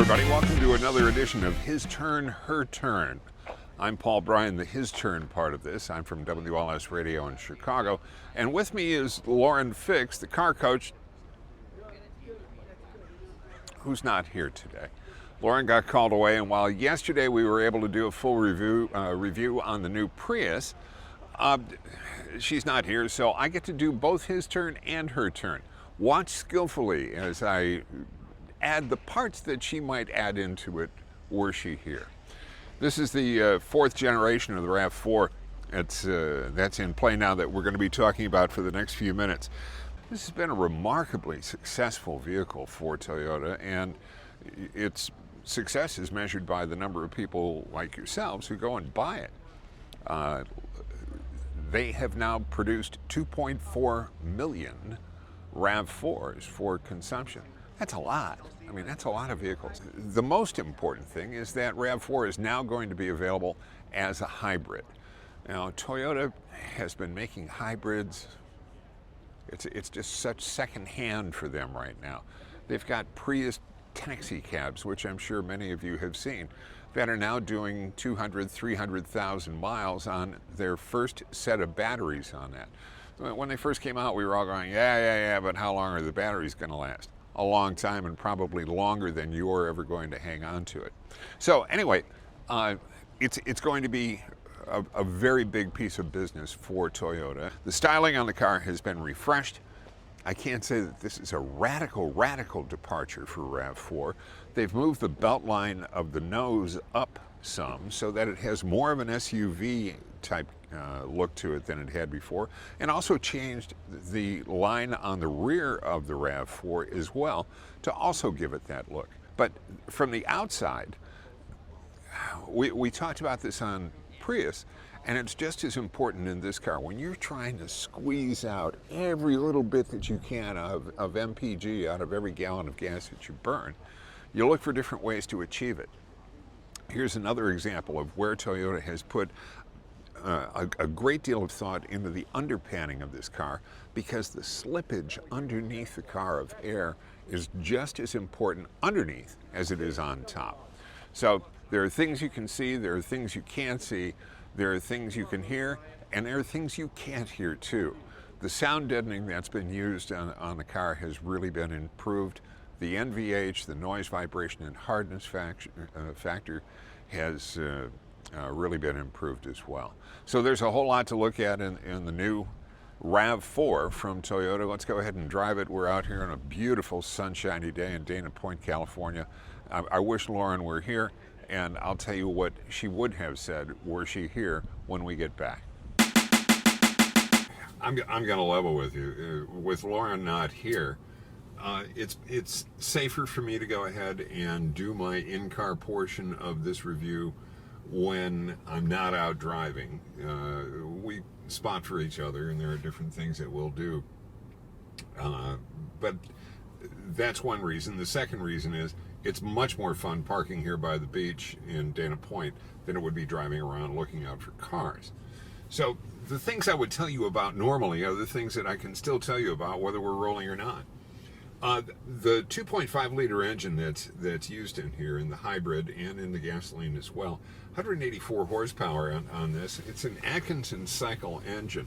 everybody. Welcome to another edition of His Turn, Her Turn. I'm Paul Bryan, the His Turn part of this. I'm from WLS Radio in Chicago. And with me is Lauren Fix, the car coach, who's not here today. Lauren got called away, and while yesterday we were able to do a full review on the new Prius, she's not here, so I get to do both his turn and her turn. Watch skillfully as I add the parts that she might add into it were she here. This is the fourth generation of the RAV4. That's in play now that we're going to be talking about for the next few minutes. This has been a remarkably successful vehicle for Toyota, and its success is measured by the number of people like yourselves who go and buy it. They have now produced 2.4 million RAV4s for consumption. That's a lot. I mean, that's a lot of vehicles. The most important thing is that RAV4 is now going to be available as a hybrid. Now, Toyota has been making hybrids. It's just such second hand for them right now. They've got Prius taxi cabs, which I'm sure many of you have seen, that are now doing 200, 300,000 miles on their first set of batteries on that. When they first came out, we were all going, yeah, but how long are the batteries going to last? A long time, and probably longer than you're ever going to hang on to it. So anyway, it's going to be a very big piece of business for Toyota. The styling on the car has been refreshed. I can't say that this is a radical departure for RAV4. They've moved the belt line of the nose up some so that it has more of an SUV type look to it than it had before, and also changed the line on the rear of the RAV4 as well to also give it that look. But from the outside, we talked about this on Prius, and it's just as important in this car. When you're trying to squeeze out every little bit that you can of MPG out of every gallon of gas that you burn, you look for different ways to achieve it. Here's another example of where Toyota has put a great deal of thought into the underpanning of this car, because the slippage underneath the car of air is just as important underneath as it is on top. So there are things you can see, there are things you can't see, there are things you can hear, and there are things you can't hear too. The sound deadening that's been used on the car has really been improved. The NVH, the noise, vibration, and hardness factor has really been improved as well. So there's a whole lot to look at in the new RAV4 from Toyota. Let's go ahead and drive it. We're out here on a beautiful sunshiny day in Dana Point, California. I wish Lauren were here, and I'll tell you what she would have said were she here when we get back. I'm going to level with you. With Lauren not here, it's safer for me to go ahead and do my in-car portion of this review when I'm not out driving. We spot for each other, and there are different things that we'll do. But that's one reason. The second reason is it's much more fun parking here by the beach in Dana Point than it would be driving around looking out for cars. So the things I would tell you about normally are the things that I can still tell you about whether we're rolling or not. The 2.5 liter engine that's used in here, in the hybrid and in the gasoline as well, 184 horsepower on this. It's an Atkinson cycle engine,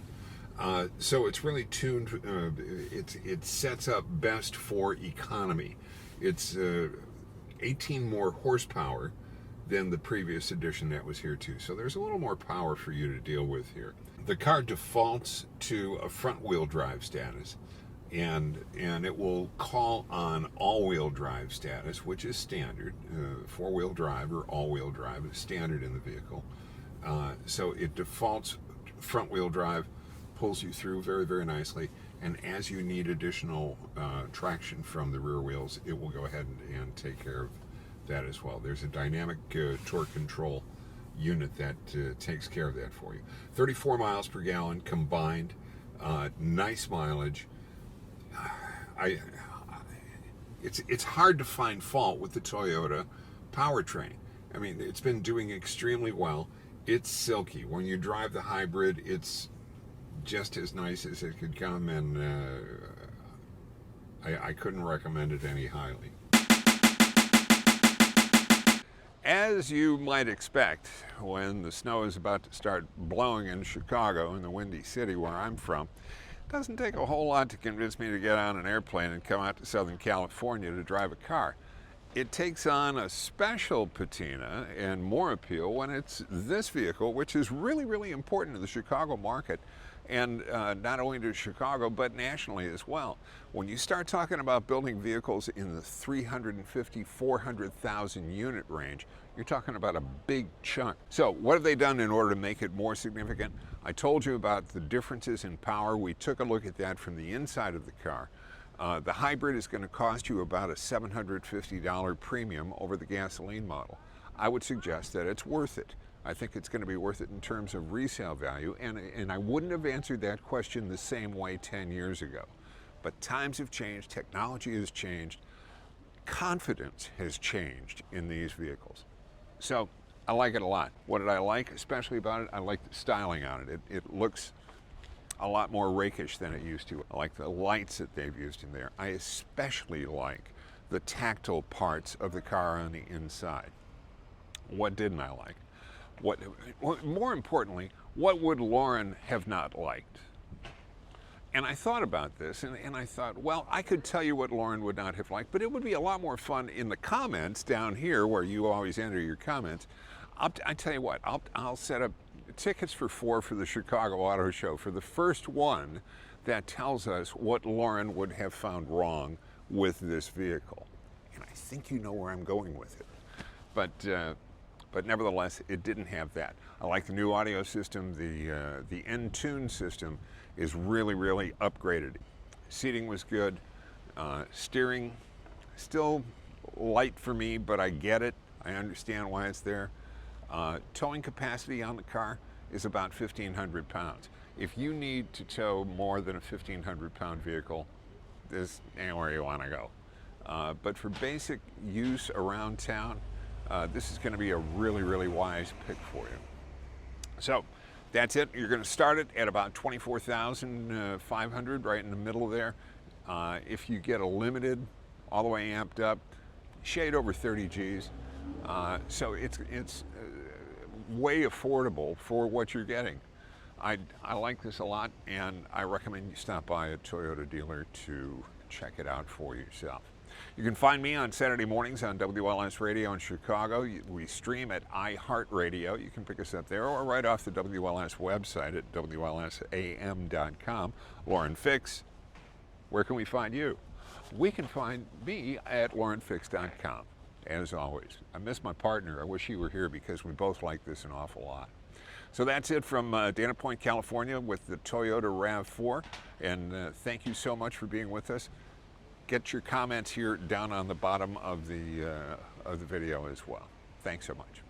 so it's really tuned. It sets up best for economy. It's 18 more horsepower than the previous edition that was here too. So there's a little more power for you to deal with here. The car defaults to a front-wheel drive status. And it will call on all-wheel drive status, which is standard. Four-wheel drive or all-wheel drive is standard in the vehicle. So it defaults front-wheel drive, pulls you through very, very nicely. And as you need additional traction from the rear wheels, it will go ahead and take care of that as well. There's a dynamic torque control unit that takes care of that for you. 34 miles per gallon combined, nice mileage. It's hard to find fault with the Toyota powertrain. I mean, it's been doing extremely well. It's silky. When you drive the hybrid, it's just as nice as it could come, and I couldn't recommend it any highly. As you might expect, when the snow is about to start blowing in Chicago, in the Windy City where I'm from, it doesn't take a whole lot to convince me to get on an airplane and come out to Southern California to drive a car. It takes on a special patina and more appeal when it's this vehicle, which is really, really important to the Chicago market, and not only to Chicago, but nationally as well. When you start talking about building vehicles in the 350, 400,000 unit range, you're talking about a big chunk. So what have they done in order to make it more significant? I told you about the differences in power. We took a look at that from the inside of the car. The hybrid is going to cost you about a $750 premium over the gasoline model. I would suggest that it's worth it. I think it's going to be worth it in terms of resale value, and I wouldn't have answered that question the same way 10 years ago. But times have changed, technology has changed, confidence has changed in these vehicles. So I like it a lot. What did I like especially about it? I like the styling on it. It looks a lot more rakish than it used to. I like the lights that they've used in there. I especially like the tactile parts of the car on the inside. What didn't I like? More importantly, what would Lauren have not liked? And I thought about this, and I thought, well, I could tell you what Lauren would not have liked, but it would be a lot more fun in the comments down here where you always enter your comments. I tell you what, I'll set up tickets for 4 for the Chicago Auto Show for the first one that tells us what Lauren would have found wrong with this vehicle. And I think you know where I'm going with it. But nevertheless, it didn't have that. I like the new audio system. The N-Tune system is really, really upgraded. Seating was good. Steering, still light for me, but I get it. I understand why it's there. Towing capacity on the car is about 1,500 pounds. If you need to tow more than a 1,500 pound vehicle, this ain't where you want to go. But for basic use around town, this is going to be a really, really wise pick for you. So that's it. You're going to start it at about 24,500, right in the middle there. If you get a limited, all the way amped up, shade over 30 G's. So it's way affordable for what you're getting. I like this a lot, and I recommend you stop by a Toyota dealer to check it out for yourself. You can find me on Saturday mornings on WLS Radio in Chicago. We stream at iHeartRadio. You can pick us up there or right off the WLS website at WLSAM.com. Lauren Fix, where can we find you? We can find me at laurenfix.com. As always, I miss my partner. I wish he were here because we both like this an awful lot. So that's it from Dana Point, California with the Toyota RAV4. And thank you so much for being with us. Get your comments here down on the bottom of the video as well. Thanks so much.